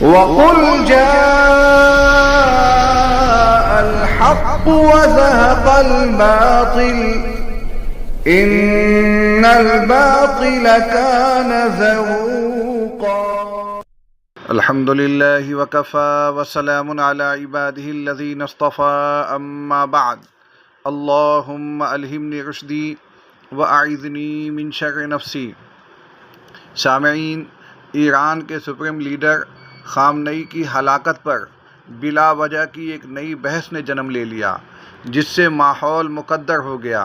وَقُلْ جَاءَ الْحَقُّ وَزَهَقَ الْبَاطِلُ إِنَّ الْبَاطِلَ كَانَ زَهُوقًا۔ الحمد للہ وکفى وسلام علی عبادہ الذین اصطفى اما بعد اللہم الہمنی رشدی واعذنی من شر نفسی۔ سامعین، ایران کے سپریم لیڈر خامنئی کی ہلاکت پر بلا وجہ کی ایک نئی بحث نے جنم لے لیا، جس سے ماحول مکدر ہو گیا۔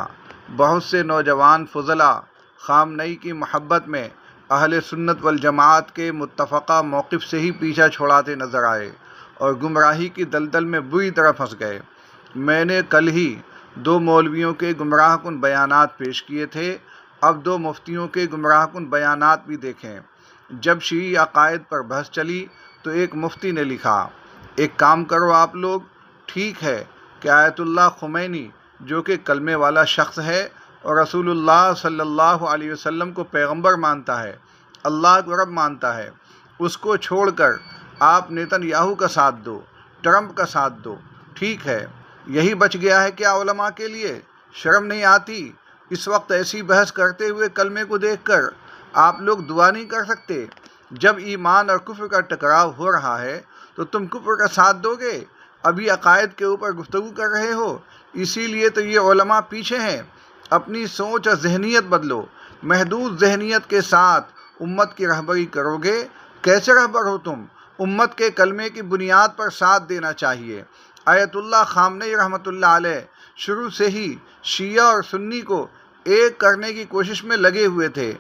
بہت سے نوجوان فضلاء خامنئی کی محبت میں اہل سنت والجماعت کے متفقہ موقف سے ہی پیچھا چھوڑاتے نظر آئے اور گمراہی کی دلدل میں بری طرح پھنس گئے۔ میں نے کل ہی 2 مولویوں کے گمراہ کن بیانات پیش کیے تھے، اب 2 مفتیوں کے گمراہ کن بیانات بھی دیکھیں۔ جب شیعی عقائد پر بحث چلی تو ایک مفتی نے لکھا، ایک کام کرو آپ لوگ، ٹھیک ہے کہ آیت اللہ خمینی جو کہ کلمے والا شخص ہے اور رسول اللہ صلی اللہ علیہ وسلم کو پیغمبر مانتا ہے، اللہ کو رب مانتا ہے، اس کو چھوڑ کر آپ نیتن یاہو کا ساتھ دو، ٹرمپ کا ساتھ دو، ٹھیک ہے، یہی بچ گیا ہے کیا علماء کے لیے؟ شرم نہیں آتی؟ اس وقت ایسی بحث کرتے ہوئے کلمے کو دیکھ کر آپ لوگ دعا نہیں کر سکتے؟ جب ایمان اور کفر کا ٹکراؤ ہو رہا ہے تو تم کفر کا ساتھ دو گے؟ ابھی عقائد کے اوپر گفتگو کر رہے ہو، اسی لیے تو یہ علماء پیچھے ہیں۔ اپنی سوچ اور ذہنیت بدلو، محدود ذہنیت کے ساتھ امت کی رہبری کرو گے؟ کیسے رہبر ہو تم؟ امت کے کلمے کی بنیاد پر ساتھ دینا چاہیے۔ آیت اللہ خامنئی رحمۃ اللہ علیہ شروع سے ہی شیعہ اور سنی کو ایک کرنے کی کوشش میں لگے ہوئے تھے۔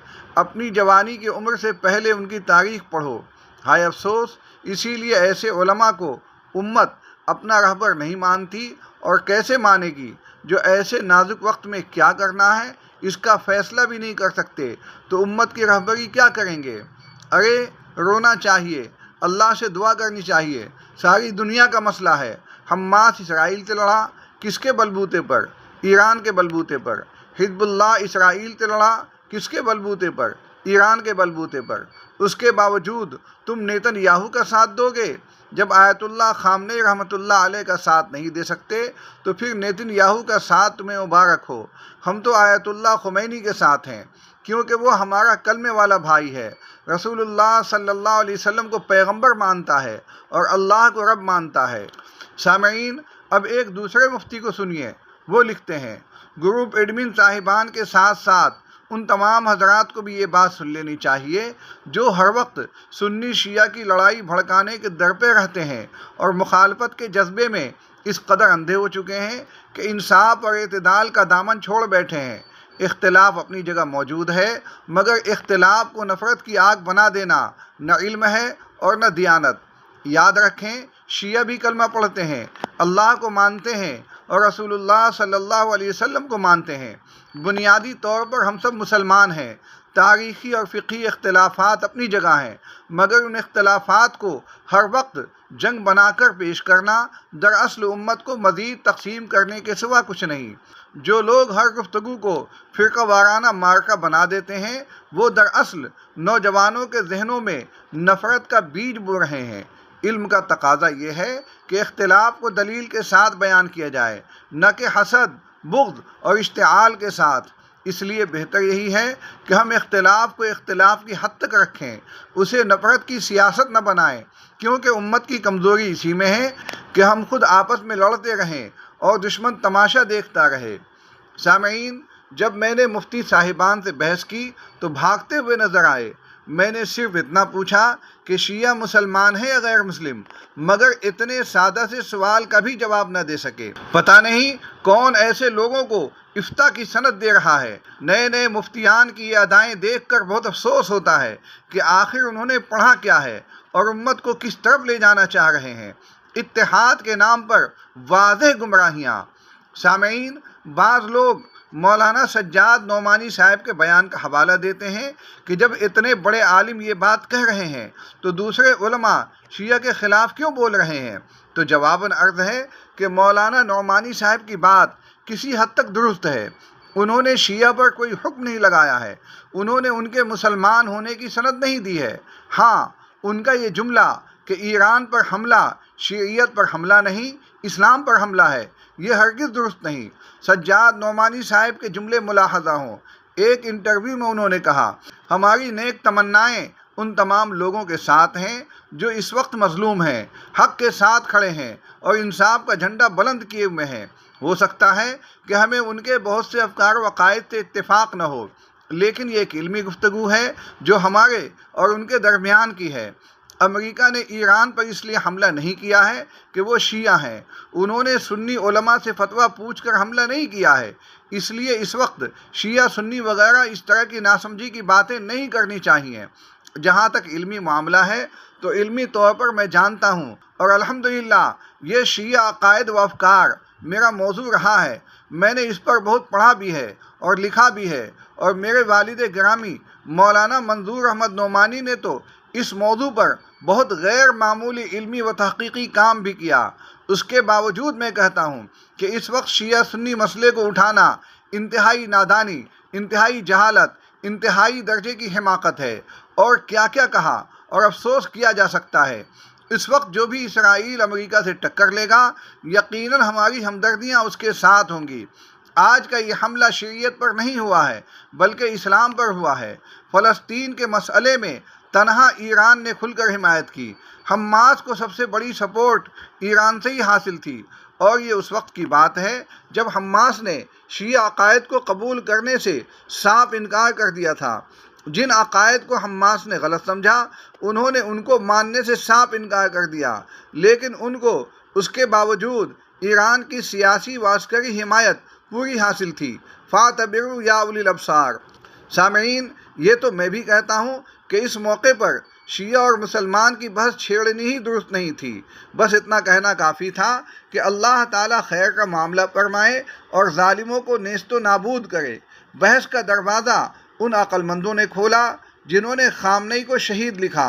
اپنی جوانی کی عمر سے پہلے ان کی تاریخ پڑھو۔ ہائے افسوس، اسی لیے ایسے علماء کو امت اپنا رہبر نہیں مانتی، اور کیسے مانے گی جو ایسے نازک وقت میں کیا کرنا ہے اس کا فیصلہ بھی نہیں کر سکتے، تو امت کی رہبری کیا کریں گے؟ ارے رونا چاہیے، اللہ سے دعا کرنی چاہیے۔ ساری دنیا کا مسئلہ ہے۔ حماس اسرائیل سے لڑا، کس کے بلبوتے پر؟ ایران کے بلبوتے پر۔ حزب اللہ اسرائیل سے لڑا، کس کے بلبوتے پر؟ ایران کے بلبوتے پر۔ اس کے باوجود تم نیتن یاہو کا ساتھ دو گے؟ جب آیت اللہ خامنئی رحمۃ اللہ علیہ کا ساتھ نہیں دے سکتے تو پھر نیتن یاہو کا ساتھ تمہیں مبارک ہو۔ ہم تو آیت اللہ خمینی کے ساتھ ہیں، کیونکہ وہ ہمارا کلمے والا بھائی ہے، رسول اللہ صلی اللہ علیہ وسلم کو پیغمبر مانتا ہے اور اللہ کو رب مانتا ہے۔ سامعین، اب ایک دوسرے مفتی کو سنیے۔ وہ لکھتے ہیں، گروپ ایڈمن صاحبان کے ساتھ ساتھ ان تمام حضرات کو بھی یہ بات سن لینی چاہیے جو ہر وقت سنی شیعہ کی لڑائی بھڑکانے کے در پہ رہتے ہیں اور مخالفت کے جذبے میں اس قدر اندھے ہو چکے ہیں کہ انصاف اور اعتدال کا دامن چھوڑ بیٹھے ہیں۔ اختلاف اپنی جگہ موجود ہے، مگر اختلاف کو نفرت کی آگ بنا دینا نہ علم ہے اور نہ دیانت۔ یاد رکھیں، شیعہ بھی کلمہ پڑھتے ہیں، اللہ کو مانتے ہیں اور رسول اللہ صلی اللہ علیہ وسلم کو مانتے ہیں۔ بنیادی طور پر ہم سب مسلمان ہیں۔ تاریخی اور فقہی اختلافات اپنی جگہ ہیں، مگر ان اختلافات کو ہر وقت جنگ بنا کر پیش کرنا دراصل امت کو مزید تقسیم کرنے کے سوا کچھ نہیں۔ جو لوگ ہر گفتگو کو فرقہ وارانہ مارکہ بنا دیتے ہیں، وہ دراصل نوجوانوں کے ذہنوں میں نفرت کا بیج بو رہے ہیں۔ علم کا تقاضا یہ ہے کہ اختلاف کو دلیل کے ساتھ بیان کیا جائے، نہ کہ حسد، بغض اور اشتعال کے ساتھ۔ اس لیے بہتر یہی ہے کہ ہم اختلاف کو اختلاف کی حد تک رکھیں، اسے نفرت کی سیاست نہ بنائیں، کیونکہ امت کی کمزوری اسی میں ہے کہ ہم خود آپس میں لڑتے رہیں اور دشمن تماشا دیکھتا رہے۔ سامعین، جب میں نے مفتی صاحبان سے بحث کی تو بھاگتے ہوئے نظر آئے۔ میں نے صرف اتنا پوچھا کہ شیعہ مسلمان ہیں یا غیر مسلم، مگر اتنے سادہ سے سوال کا بھی جواب نہ دے سکے۔ پتہ نہیں کون ایسے لوگوں کو افتاء کی سند دے رہا ہے۔ نئے نئے مفتیان کی یہ ادائیں دیکھ کر بہت افسوس ہوتا ہے کہ آخر انہوں نے پڑھا کیا ہے اور امت کو کس طرف لے جانا چاہ رہے ہیں۔ اتحاد کے نام پر واضح گمراہیاں۔ سامعین، بعض لوگ مولانا سجاد نعمانی صاحب کے بیان کا حوالہ دیتے ہیں کہ جب اتنے بڑے عالم یہ بات کہہ رہے ہیں تو دوسرے علماء شیعہ کے خلاف کیوں بول رہے ہیں؟ تو جواباً عرض ہے کہ مولانا نعمانی صاحب کی بات کسی حد تک درست ہے۔ انہوں نے شیعہ پر کوئی حکم نہیں لگایا ہے، انہوں نے ان کے مسلمان ہونے کی سند نہیں دی ہے۔ ہاں، ان کا یہ جملہ کہ ایران پر حملہ شیعیت پر حملہ نہیں، اسلام پر حملہ ہے، یہ ہرگز درست نہیں۔ سجاد نعمانی صاحب کے جملے ملاحظہ ہوں۔ ایک انٹرویو میں انہوں نے کہا، ہماری نیک تمنائیں ان تمام لوگوں کے ساتھ ہیں جو اس وقت مظلوم ہیں، حق کے ساتھ کھڑے ہیں اور انصاف کا جھنڈا بلند کیے ہوئے ہیں۔ ہو سکتا ہے کہ ہمیں ان کے بہت سے افکار و عقائد سے اتفاق نہ ہو، لیکن یہ ایک علمی گفتگو ہے جو ہمارے اور ان کے درمیان کی ہے۔ امریکہ نے ایران پر اس لیے حملہ نہیں کیا ہے کہ وہ شیعہ ہیں، انہوں نے سنی علماء سے فتویٰ پوچھ کر حملہ نہیں کیا ہے، اس لیے اس وقت شیعہ سنی وغیرہ اس طرح کی ناسمجھی کی باتیں نہیں کرنی چاہیے۔ جہاں تک علمی معاملہ ہے تو علمی طور پر میں جانتا ہوں اور الحمدللہ یہ شیعہ عقائد و افکار میرا موضوع رہا ہے، میں نے اس پر بہت پڑھا بھی ہے اور لکھا بھی ہے، اور میرے والد گرامی مولانا منظور احمد نعمانی نے تو اس موضوع پر بہت غیر معمولی علمی و تحقیقی کام بھی کیا۔ اس کے باوجود میں کہتا ہوں کہ اس وقت شیعہ سنی مسئلے کو اٹھانا انتہائی نادانی، انتہائی جہالت، انتہائی درجے کی حماقت ہے، اور کیا کیا کہا اور افسوس کیا جا سکتا ہے۔ اس وقت جو بھی اسرائیل امریکہ سے ٹکر لے گا، یقیناً ہماری ہمدردیاں اس کے ساتھ ہوں گی۔ آج کا یہ حملہ شیعیت پر نہیں ہوا ہے بلکہ اسلام پر ہوا ہے۔ فلسطین کے مسئلے میں تنہا ایران نے کھل کر حمایت کی، حماس کو سب سے بڑی سپورٹ ایران سے ہی حاصل تھی، اور یہ اس وقت کی بات ہے جب حماس نے شیعہ عقائد کو قبول کرنے سے صاف انکار کر دیا تھا۔ جن عقائد کو حماس نے غلط سمجھا انہوں نے ان کو ماننے سے صاف انکار کر دیا، لیکن ان کو اس کے باوجود ایران کی سیاسی و عسکری حمایت پوری حاصل تھی۔ فاعتبروا یا اولی الابصار۔ سامعین، یہ تو میں بھی کہتا ہوں کہ اس موقع پر شیعہ اور مسلمان کی بحث چھیڑنی ہی درست نہیں تھی۔ بس اتنا کہنا کافی تھا کہ اللہ تعالیٰ خیر کا معاملہ فرمائے اور ظالموں کو نیست و نابود کرے۔ بحث کا دروازہ ان عقل مندوں نے کھولا جنہوں نے خامنئی کو شہید لکھا،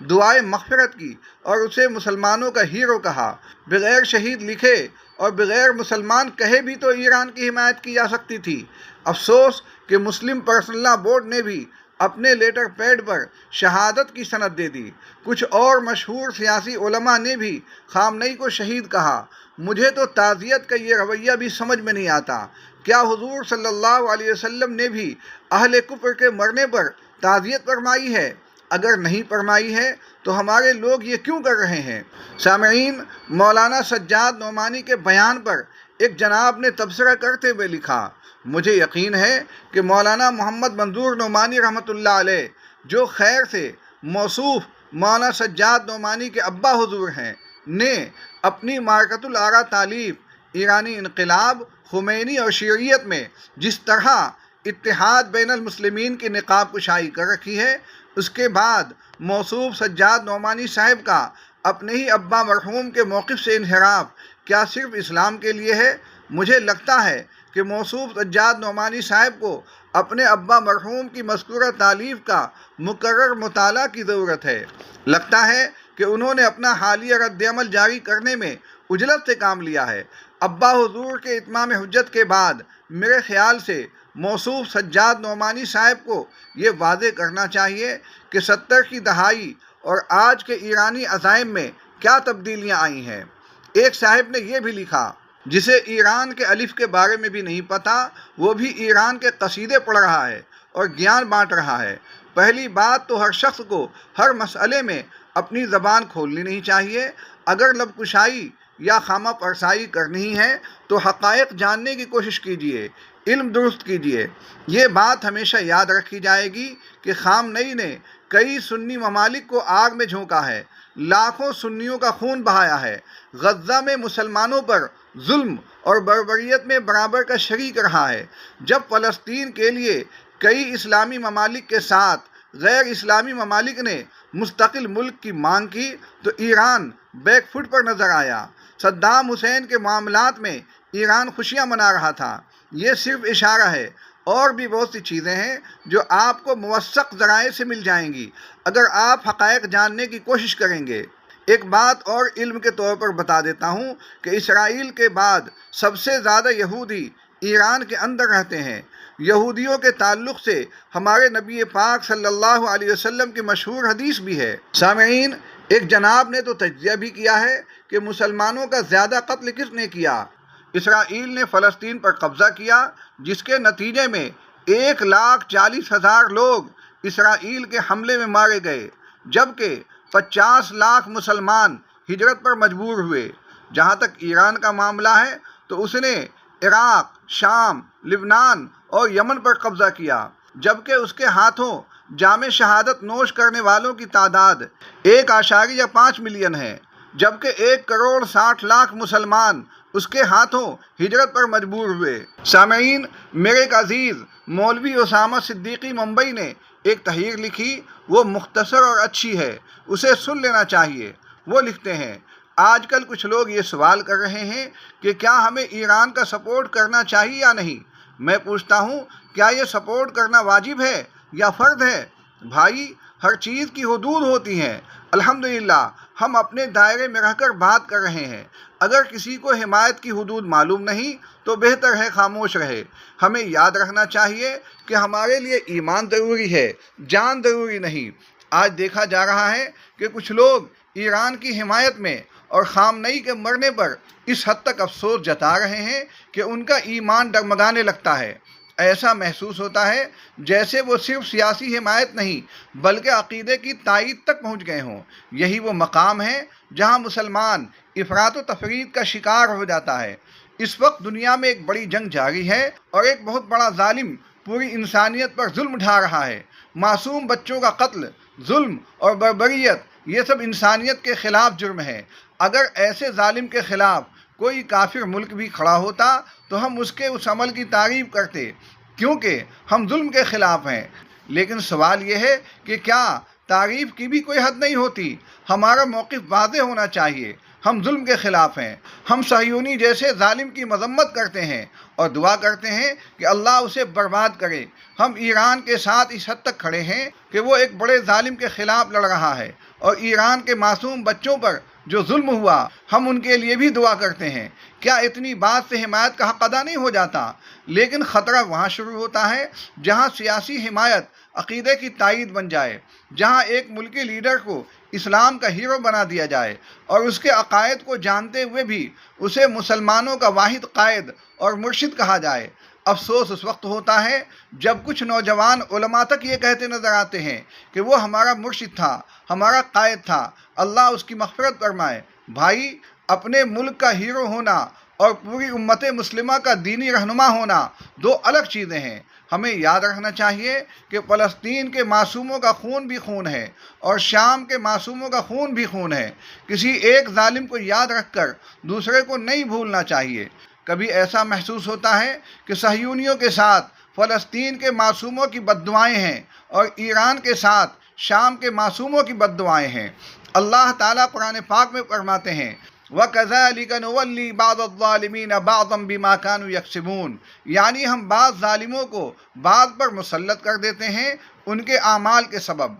دعائے مغفرت کی اور اسے مسلمانوں کا ہیرو کہا۔ بغیر شہید لکھے اور بغیر مسلمان کہے بھی تو ایران کی حمایت کی جا سکتی تھی۔ افسوس کہ مسلم پرسنل لا بورڈ نے بھی اپنے لیٹر پیڈ پر شہادت کی سند دے دی۔ کچھ اور مشہور سیاسی علماء نے بھی خامنئی کو شہید کہا۔ مجھے تو تعزیت کا یہ رویہ بھی سمجھ میں نہیں آتا۔ کیا حضور صلی اللہ علیہ وسلم نے بھی اہل کفر کے مرنے پر تعزیت فرمائی ہے؟ اگر نہیں فرمائی ہے تو ہمارے لوگ یہ کیوں کر رہے ہیں؟ سامعین، مولانا سجاد نعمانی کے بیان پر ایک جناب نے تبصرہ کرتے ہوئے لکھا، مجھے یقین ہے کہ مولانا محمد منظور نعمانی رحمۃ اللہ علیہ، جو خیر سے موصوف مولانا سجاد نعمانی کے ابا حضور ہیں، نے اپنی معرکۃ الآراء تالیف ایرانی انقلاب، خمینی اور شیعیت میں جس طرح اتحاد بین المسلمین کی نقاب کشائی کر رکھی ہے، اس کے بعد موصوف سجاد نعمانی صاحب کا اپنے ہی ابا مرحوم کے موقف سے انحراف کیا صرف اسلام کے لیے ہے؟ مجھے لگتا ہے کہ موصوف سجاد نعمانی صاحب کو اپنے ابا مرحوم کی مذکورہ تالیف کا مکرر مطالعہ کی ضرورت ہے۔ لگتا ہے کہ انہوں نے اپنا حالیہ رد عمل جاری کرنے میں عجلت سے کام لیا ہے۔ ابا حضور کے اتمام حجت کے بعد میرے خیال سے موصوف سجاد نعمانی صاحب کو یہ واضح کرنا چاہیے کہ 70 کی دہائی اور آج کے ایرانی عزائم میں کیا تبدیلیاں آئی ہیں۔ ایک صاحب نے یہ بھی لکھا، جسے ایران کے الف کے بارے میں بھی نہیں پتہ، وہ بھی ایران کے قصیدے پڑھ رہا ہے اور گیان بانٹ رہا ہے۔ پہلی بات تو ہر شخص کو ہر مسئلے میں اپنی زبان کھولنی نہیں چاہیے۔ اگر لب کشائی یا خامہ پرسائی کرنی ہے تو حقائق جاننے کی کوشش کیجیے، علم درست کیجیے۔ یہ بات ہمیشہ یاد رکھی جائے گی کہ خامنئی نے کئی سنی ممالک کو آگ میں جھونکا ہے، لاکھوں سنیوں کا خون بہایا ہے، غزہ میں مسلمانوں پر ظلم اور بربریت میں برابر کا شریک رہا ہے۔ جب فلسطین کے لیے کئی اسلامی ممالک کے ساتھ غیر اسلامی ممالک نے مستقل ملک کی مانگ کی تو ایران بیک فٹ پر نظر آیا۔ صدام حسین کے معاملات میں ایران خوشیاں منا رہا تھا۔ یہ صرف اشارہ ہے، اور بھی بہت سی چیزیں ہیں جو آپ کو موثق ذرائع سے مل جائیں گی اگر آپ حقائق جاننے کی کوشش کریں گے۔ ایک بات اور علم کے طور پر بتا دیتا ہوں کہ اسرائیل کے بعد سب سے زیادہ یہودی ایران کے اندر رہتے ہیں۔ یہودیوں کے تعلق سے ہمارے نبی پاک صلی اللہ علیہ وسلم کی مشہور حدیث بھی ہے۔ سامعین، ایک جناب نے تو تجزیہ بھی کیا ہے کہ مسلمانوں کا زیادہ قتل کس نے کیا؟ اسرائیل نے فلسطین پر قبضہ کیا، جس کے نتیجے میں 1,40,000 لوگ اسرائیل کے حملے میں مارے گئے، جبکہ 50 لاکھ مسلمان ہجرت پر مجبور ہوئے۔ جہاں تک ایران کا معاملہ ہے تو اس نے عراق، شام، لبنان اور یمن پر قبضہ کیا، جبکہ اس کے ہاتھوں جام شہادت نوش کرنے والوں کی تعداد 1.5 ملین ہے، جبکہ 1,60,00,000 مسلمان اس کے ہاتھوں ہجرت پر مجبور ہوئے۔ سامعین، میرے ایک عزیز مولوی اسامہ صدیقی ممبئی نے ایک تحریر لکھی، وہ مختصر اور اچھی ہے، اسے سن لینا چاہیے۔ وہ لکھتے ہیں، آج کل کچھ لوگ یہ سوال کر رہے ہیں کہ کیا ہمیں ایران کا سپورٹ کرنا چاہیے یا نہیں؟ میں پوچھتا ہوں، کیا یہ سپورٹ کرنا واجب ہے یا فرض ہے؟ بھائی، ہر چیز کی حدود ہوتی ہیں۔ الحمدللہ ہم اپنے دائرے میں رہ کر بات کر رہے ہیں۔ اگر کسی کو حمایت کی حدود معلوم نہیں تو بہتر ہے خاموش رہے۔ ہمیں یاد رکھنا چاہیے کہ ہمارے لیے ایمان ضروری ہے، جان ضروری نہیں۔ آج دیکھا جا رہا ہے کہ کچھ لوگ ایران کی حمایت میں اور خامنئی کے مرنے پر اس حد تک افسوس جتا رہے ہیں کہ ان کا ایمان ڈگمگانے لگتا ہے۔ ایسا محسوس ہوتا ہے جیسے وہ صرف سیاسی حمایت نہیں بلکہ عقیدے کی تائید تک پہنچ گئے ہوں۔ یہی وہ مقام ہے جہاں مسلمان افراط و تفرید کا شکار ہو جاتا ہے۔ اس وقت دنیا میں ایک بڑی جنگ جاری ہے اور ایک بہت بڑا ظالم پوری انسانیت پر ظلم ڈھا رہا ہے۔ معصوم بچوں کا قتل، ظلم اور بربریت، یہ سب انسانیت کے خلاف جرم ہے۔ اگر ایسے ظالم کے خلاف کوئی کافر ملک بھی کھڑا ہوتا تو ہم اس کے اس عمل کی تعریف کرتے، کیونکہ ہم ظلم کے خلاف ہیں۔ لیکن سوال یہ ہے کہ کیا تعریف کی بھی کوئی حد نہیں ہوتی؟ ہمارا موقف واضح ہونا چاہیے۔ ہم ظلم کے خلاف ہیں۔ ہم صہیونی جیسے ظالم کی مذمت کرتے ہیں اور دعا کرتے ہیں کہ اللہ اسے برباد کرے۔ ہم ایران کے ساتھ اس حد تک کھڑے ہیں کہ وہ ایک بڑے ظالم کے خلاف لڑ رہا ہے، اور ایران کے معصوم بچوں پر جو ظلم ہوا ہم ان کے لیے بھی دعا کرتے ہیں۔ کیا اتنی بات سے حمایت کا حق ادا نہیں ہو جاتا؟ لیکن خطرہ وہاں شروع ہوتا ہے جہاں سیاسی حمایت عقیدے کی تائید بن جائے، جہاں ایک ملکی لیڈر کو اسلام کا ہیرو بنا دیا جائے اور اس کے عقائد کو جانتے ہوئے بھی اسے مسلمانوں کا واحد قائد اور مرشد کہا جائے۔ افسوس اس وقت ہوتا ہے جب کچھ نوجوان علماء تک یہ کہتے نظر آتے ہیں کہ وہ ہمارا مرشد تھا، ہمارا قائد تھا، اللہ اس کی مغفرت فرمائے۔ بھائی، اپنے ملک کا ہیرو ہونا اور پوری امت مسلمہ کا دینی رہنما ہونا دو الگ چیزیں ہیں۔ ہمیں یاد رکھنا چاہیے کہ فلسطین کے معصوموں کا خون بھی خون ہے اور شام کے معصوموں کا خون بھی خون ہے۔ کسی ایک ظالم کو یاد رکھ کر دوسرے کو نہیں بھولنا چاہیے۔ کبھی ایسا محسوس ہوتا ہے کہ صہیونیوں کے ساتھ فلسطین کے معصوموں کی بددعائیں ہیں اور ایران کے ساتھ شام کے معصوموں کی بددعائیں ہیں۔ اللہ تعالیٰ قرآن پاک میں فرماتے ہیں، وَكَذَلِكَ نُوَلِّي بَعْضَ الظَّالِمِينَ بَعْضًا بِمَا كَانُوا يَكْسِبُونَ، یعنی ہم بعض ظالموں کو بعض پر مسلط کر دیتے ہیں ان کے اعمال کے سبب۔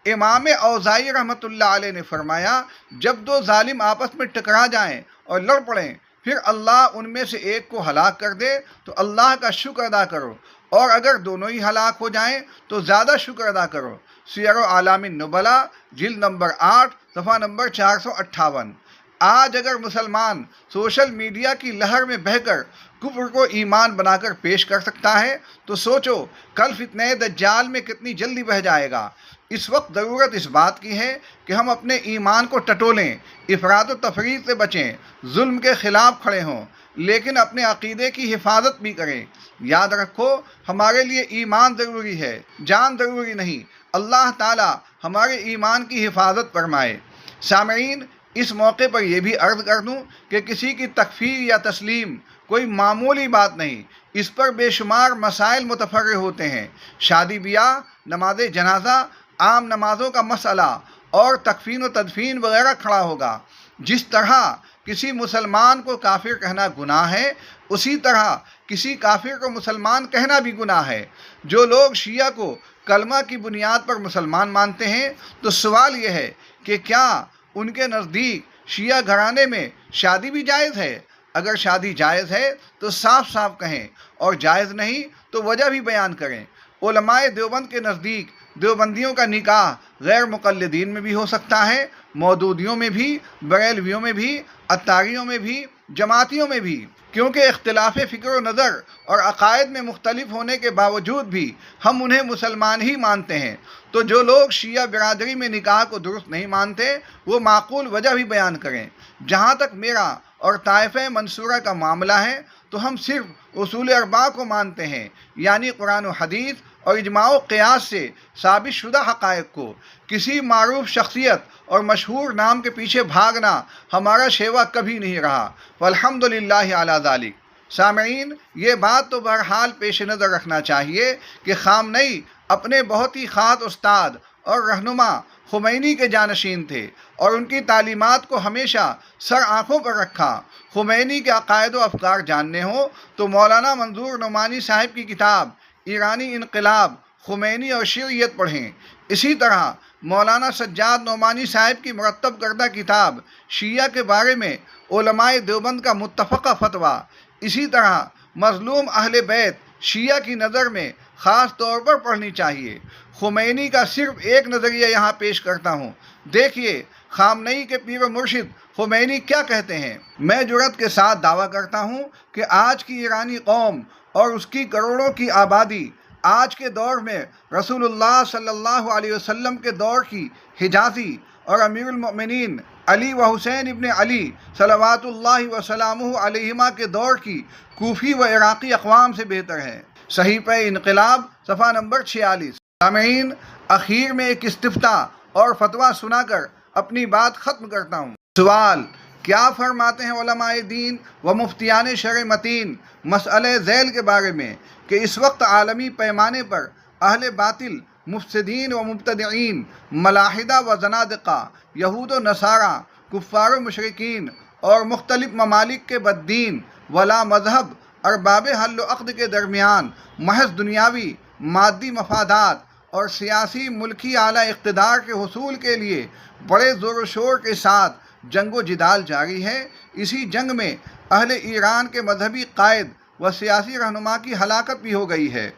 امام اوزاعی رحمۃ اللہ علیہ نے فرمایا، جب دو ظالم آپس میں ٹکرا جائیں اور لڑ پڑیں، پھر اللہ ان میں سے ایک کو ہلاک کر دے تو اللہ کا شکر ادا کرو، اور اگر دونوں ہی ہلاک ہو جائیں تو زیادہ شکر ادا کرو۔ سیر اعلام النبلاء جلد نمبر 8 صفحہ نمبر 458۔ آج اگر مسلمان سوشل میڈیا کی لہر میں بہہ کر کفر کو ایمان بنا کر پیش کر سکتا ہے تو سوچو کل فتنہ دجال میں کتنی جلدی بہہ جائے گا۔ اس وقت ضرورت اس بات کی ہے کہ ہم اپنے ایمان کو ٹٹولیں، افراط و تفرید سے بچیں، ظلم کے خلاف کھڑے ہوں، لیکن اپنے عقیدے کی حفاظت بھی کریں۔ یاد رکھو، ہمارے لیے ایمان ضروری ہے، جان ضروری نہیں۔ اللہ تعالی ہمارے ایمان کی حفاظت فرمائے۔ سامعین، اس موقع پر یہ بھی عرض کر دوں کہ کسی کی تکفیر یا تسلیم کوئی معمولی بات نہیں، اس پر بے شمار مسائل متفرع ہوتے ہیں۔ شادی بیاہ، نماز جنازہ، عام نمازوں کا مسئلہ اور تکفین و تدفین وغیرہ کھڑا ہوگا۔ جس طرح کسی مسلمان کو کافر کہنا گناہ ہے، اسی طرح کسی کافر کو مسلمان کہنا بھی گناہ ہے۔ جو لوگ شیعہ کو کلمہ کی بنیاد پر مسلمان مانتے ہیں تو سوال یہ ہے کہ کیا ان کے نزدیک شیعہ گھرانے میں شادی بھی جائز ہے؟ اگر شادی جائز ہے تو صاف صاف کہیں، اور جائز نہیں تو وجہ بھی بیان کریں۔ علماء دیوبند کے نزدیک دیوبندیوں کا نکاح غیر مقلدین میں بھی ہو سکتا ہے مودودیوں میں بھی، بریلویوں میں بھی، اتاریوں میں بھی، جماعتیوں میں بھی، کیونکہ اختلاف فکر و نظر اور عقائد میں مختلف ہونے کے باوجود بھی ہم انہیں مسلمان ہی مانتے ہیں۔ تو جو لوگ شیعہ برادری میں نکاح کو درست نہیں مانتے وہ معقول وجہ بھی بیان کریں۔ جہاں تک میرا اور طائفہ منصورہ کا معاملہ ہے تو ہم صرف اصول اربعہ کو مانتے ہیں، یعنی قرآن و حدیث اور اجماع و قیاس سے ثابت شدہ حقائق کو۔ کسی معروف شخصیت اور مشہور نام کے پیچھے بھاگنا ہمارا شیوا کبھی نہیں رہا، والحمدللہ علی ذالک۔ سامعین، یہ بات تو بہرحال پیش نظر رکھنا چاہیے کہ خامنئی اپنے بہت ہی خاص استاد اور رہنما خمینی کے جانشین تھے اور ان کی تعلیمات کو ہمیشہ سر آنکھوں پر رکھا۔ خمینی کے عقائد و افکار جاننے ہوں تو مولانا منظور نعمانی صاحب کی کتاب ایرانی انقلاب، خمینی اور شیعیت پڑھیں۔ اسی طرح مولانا سجاد نعمانی صاحب کی مرتب کردہ کتاب شیعہ کے بارے میں علماء دیوبند کا متفقہ فتویٰ، اسی طرح مظلوم اہل بیت شیعہ کی نظر میں خاص طور پر پڑھنی چاہیے۔ خمینی کا صرف ایک نظریہ یہاں پیش کرتا ہوں، دیکھیے خامنئی کے پیر و مرشد خمینی کیا کہتے ہیں۔ میں جرأت کے ساتھ دعویٰ کرتا ہوں کہ آج کی ایرانی قوم اور اس کی کروڑوں کی آبادی آج کے دور میں رسول اللہ صلی اللہ علیہ وسلم کے دور کی حجازی اور امیر المؤمنین علی و حسین ابن علی صلوات اللہ وسلامہ علیہما کے دور کی کوفی و عراقی اقوام سے بہتر ہے۔ صحیفہ انقلاب صفحہ نمبر 46۔ سامعین، اخیر میں ایک استفتاء اور فتویٰ سنا کر اپنی بات ختم کرتا ہوں۔ سوال: کیا فرماتے ہیں علماء دین و مفتیان شرع متین مسئلہ ذیل کے بارے میں کہ اس وقت عالمی پیمانے پر اہل باطل، مفسدین و مبتدعین، ملاحدہ و زنادقہ، یہود و نصارہ، کفار و مشرکین اور مختلف ممالک کے بددین ولا مذہب ارباب حل و عقد کے درمیان محض دنیاوی مادی مفادات اور سیاسی ملکی اعلیٰ اقتدار کے حصول کے لیے بڑے زور و شور کے ساتھ جنگ و جدال جاری ہے۔ اسی جنگ میں اہل ایران کے مذہبی قائد و سیاسی رہنما کی ہلاکت بھی ہو گئی ہے۔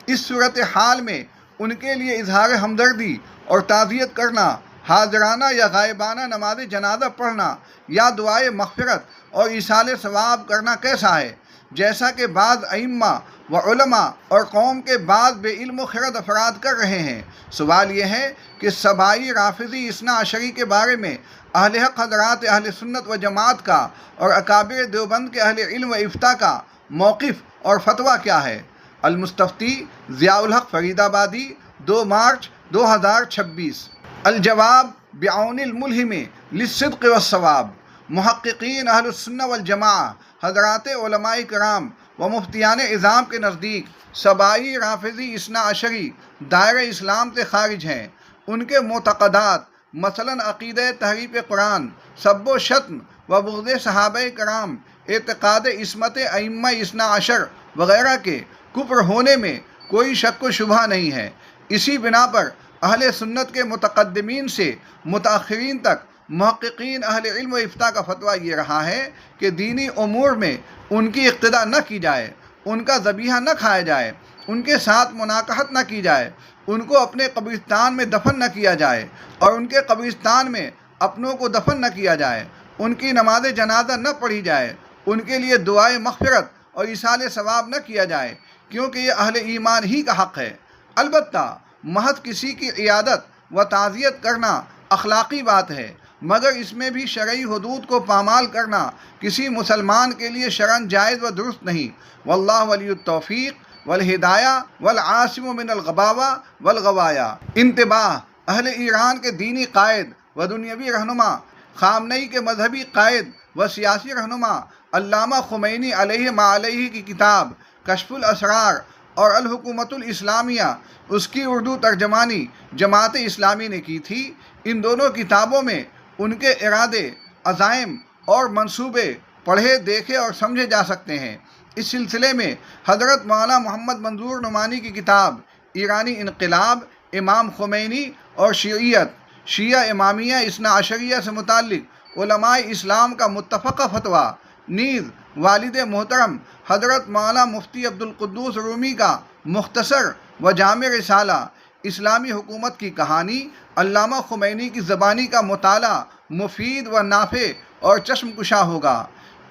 اس صورتحال میں ان کے لیے اظہار ہمدردی اور تعزیت کرنا، حاضرانہ یا غائبانہ نماز جنازہ پڑھنا یا دعائے مغفرت اور ایصال ثواب کرنا کیسا ہے؟ جیسا کہ بعض ائمہ و علماء اور قوم کے بعض بے علم و خرد افراد کر رہے ہیں۔ سوال یہ ہے کہ سبائی، رافضی، اثنا عشری کے بارے میں اہل حق حضرات اہل سنت و جماعت کا اور اکابر دیوبند کے اہل علم و افتاء کا موقف اور فتویٰ کیا ہے؟ المستفتی، ضیاء الحق فرید آبادی، 2 مارچ 2026۔ الجواب بعون الملہم للصدق والصواب۔ محققین اہل السنہ والجماعہ حضرات علماء کرام و مفتیان اعظام کے نزدیک سبائی، رافضی، اثنا عشری دائرہ اسلام سے خارج ہیں۔ ان کے معتقدات مثلاً عقیدہ تحریف قرآن، سب و شتم و بغض صحابہ کرام، اعتقاد عصمت ائمہ اثنا عشر وغیرہ کے کفر ہونے میں کوئی شک و شبہ نہیں ہے۔ اسی بنا پر اہل سنت کے متقدمین سے متاخرین تک محققین اہل علم و افتاء کا فتویٰ یہ رہا ہے کہ دینی امور میں ان کی اقتداء نہ کی جائے، ان کا ذبیحہ نہ کھایا جائے، ان کے ساتھ مناکحت نہ کی جائے، ان کو اپنے قبرستان میں دفن نہ کیا جائے اور ان کے قبرستان میں اپنوں کو دفن نہ کیا جائے، ان کی نماز جنازہ نہ پڑھی جائے، ان کے لیے دعائے مغفرت اور ایصال ثواب نہ کیا جائے، کیونکہ یہ اہل ایمان ہی کا حق ہے۔ البتہ محض کسی کی عیادت و تعزیت کرنا اخلاقی بات ہے، مگر اس میں بھی شرعی حدود کو پامال کرنا کسی مسلمان کے لیے شرعاً جائز و درست نہیں۔ واللہ ولی التوفیق والہدایہ والعاصم من الغباوہ والغوایا۔ انتباہ: اہل ایران کے دینی قائد و دنیاوی رہنما، خامنئی کے مذہبی قائد و سیاسی رہنما علامہ خمینی علیہ ما علیہ کی کتاب کشف الاسرار اور الحکومت الاسلامیہ، اس کی اردو ترجمانی جماعت اسلامی نے کی تھی۔ ان دونوں کتابوں میں ان کے ارادے، عزائم اور منصوبے پڑھے، دیکھے اور سمجھے جا سکتے ہیں۔ اس سلسلے میں حضرت مولانا محمد منظور نعمانی کی کتاب ایرانی انقلاب، امام خمینی اور شیعیت، شیعہ امامیہ اثنا عشریہ سے متعلق علماء اسلام کا متفقہ فتویٰ، نیز والد محترم حضرت مولانا مفتی عبدالقدوس رومی کا مختصر و جامع رسالہ اسلامی حکومت کی کہانی علامہ خمینی کی زبانی کا مطالعہ مفید و نافع اور چشم کشا ہوگا۔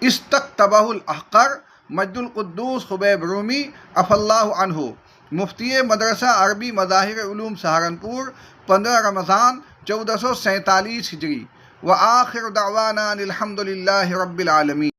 استکتبہ الاحقر مجد القدوس خبیب رومی عفی اللہ عنہ، مفتی مدرسہ عربی مظاہر علوم سہارنپور، 15 رمضان 1447 ہجری۔ وآخر دعوانا الحمد للہ رب العالمین۔